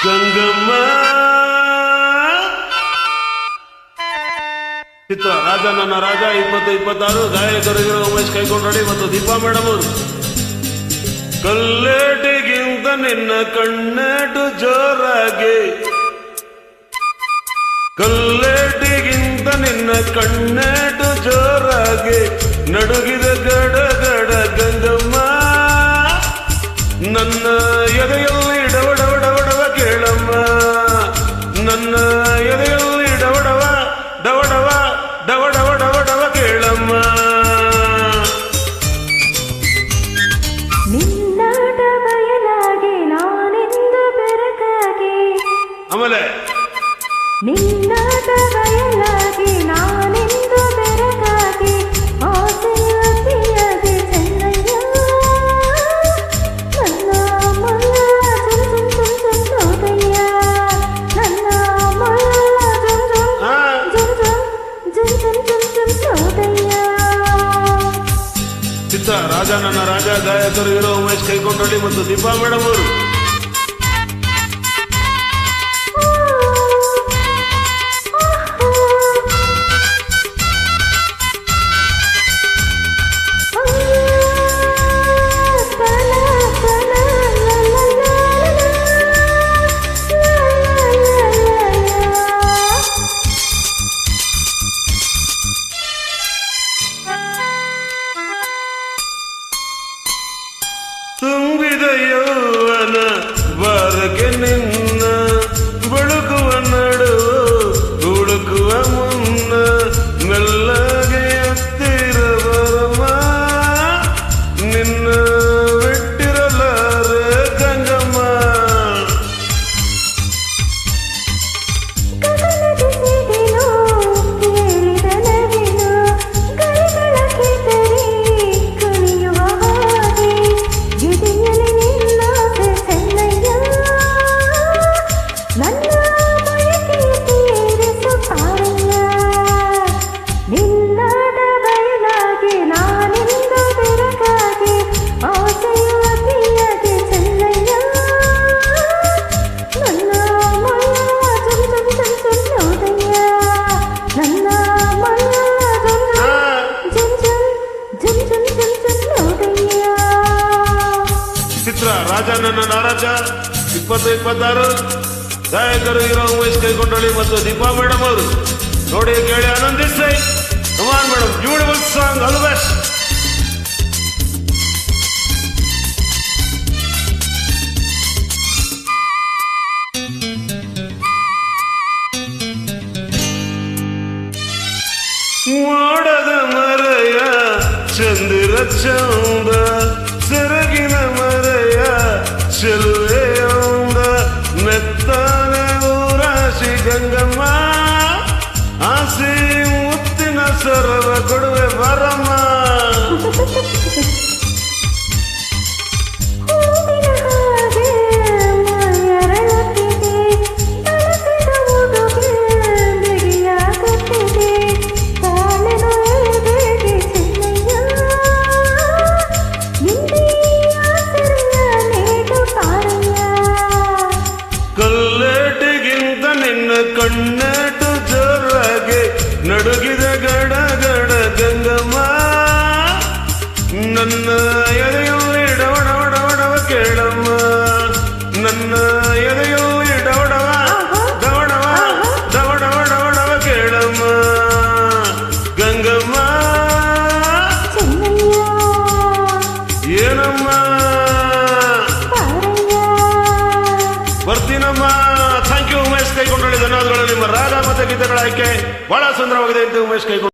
ಗಂಗಮ್ಮ ಚಿತ್ರ ರಾಜ ನನ್ನ ರಾಜ 2026 ಗಾಯಕರಿಗೆ ಉಮೇಶ್ ಕೈಕೊಂಡ್ರಡಿ ಮತ್ತು ದೀಪಾ ಮೇಡಮ್ ಅವರು. ಕಲ್ಲೇಟಿಗಿಂತ ನಿನ್ನ ಕಣ್ಣೇಟು ಜೋರಾಗಿ, ಕಲ್ಲೇಟಿಗಿಂತ ನಿನ್ನ ಕಣ್ಣೇಟು ಜೋರಾಗಿ ನಡುಗಿದ ಗಡ ಗಡ ಗಂಗಮ್ಮ ನನ್ನ ಎದೆಯಲ್ಲಿ ಡವಡವ ಕೇಳಮ್ಮ, ನನ್ನ ಎದೆಯಲ್ಲಿ ಡವಡವ ಕೇಳಮ್ಮ. ನಿನ್ನಾಟ ಬಯಲಾಗಿ ನಾನೆಂದು ಬೆರಗಾಗಿ, ಆಮೇಲೆ ನಿನ್ನಾಟ ಬಯಲಾಗಿ ನಾನೆಂದು ಬೆರಗಾಗಿ ಆಸೆಯಾಗಿ ಚೆನ್ನಯ್ಯ ನನ್ನ ಮಲ್ಲ ಸೋದಯ್ಯ, ನನ್ನ ಮಲ್ಲ ಸೋದಯ್ಯ. ಚಿತ್ತ ರಾಜ ನನ್ನ ರಾಜ ಗಾಯಕರು ಹೀರೋ ಉಮೇಶ್ ಕೈಕೊಂಡ್ರಡಿ ಮತ್ತು ದೀಪಾ ಮೇಡಮ್ ಅವರು. ತುಂಬಿದ ಯೌವನ ಬಾರಕ್ಕೆ ನಿನ್ನ ಬಳುಕುವ ನಡುವು ಹುಡುಕುವ ಮುನ್ನ ಮೆಲ್ಲಗೆ ಹತ್ತಿರ ಬರಮ ನಿನ್ನ ಬಿಟ್ಟಿರಲಾರೆ ಗಂಗಮ್ಮ. ಚಿತ್ರ ರಾಜ ನನ್ನ ನಾರಾಜ 2026 ಗಾಯಕರು ಹೀರೋ ಉಮೇಶ್ ಕೈಕೊಂಡ್ರಳಿ ಮತ್ತು ದೀಪಾ ಮೇಡಮ್ ಅವರು. ನೋಡಿ ಕೇಳಿ ಆನಂದಿಸಿ. ಕಮಾನ್ madam, beautiful song, all the best. ಮೋಡದ ಮರೆಯ ಚಂದಿರ ಚಂದ ಸೆರಗಿನ ಮರೆಯ ಚೆಲುವೆಯೊಂದ ಮೆತ್ತನೆ ಊರಾಶಿ ಗಂಗಮ್ಮ ಆಸಿ ಮುತ್ತಿನ ಸರವ ಕೊಡುವೆ ಬರಮ್ಮ. ಕಲ್ಲೇಟಿಗಿಂತ ನಿನ್ನ ಕಣ್ಣೇಟು ಜೋರಾಗಿ ನಡುಗಿದ ಗಡ ಗಡ ಗಂಗಮ್ಮ ನನ್ನ ಎದೆಯಲ್ಲಿ ಡವಡವ ಕೇಳಮ್ಮ, ನನ್ನ ಎದೆಯಲ್ಲಿ ಡವಡವ ಕೇಳಮ್ಮ ಗಂಗಮ್ಮ. ಏನಮ್ಮ ಬರ್ತೀನಮ್ಮ. ಥ್ಯಾಂಕ್ ಯು ಉಮೇಶ್ ಕೈಕೊಂಡ್ರಳಿ, ಧನ್ಯವಾದಗಳು. ನಿಮ್ಮ ರಾಗ ಮತ್ತು ಗೀತೆಗಳ ಆಯ್ಕೆ ಬಹಳ ಸುಂದರವಾಗಿದೆ ಅಂತ ಉಮೇಶ್ ಕೈಕೊಂಡ್ರು.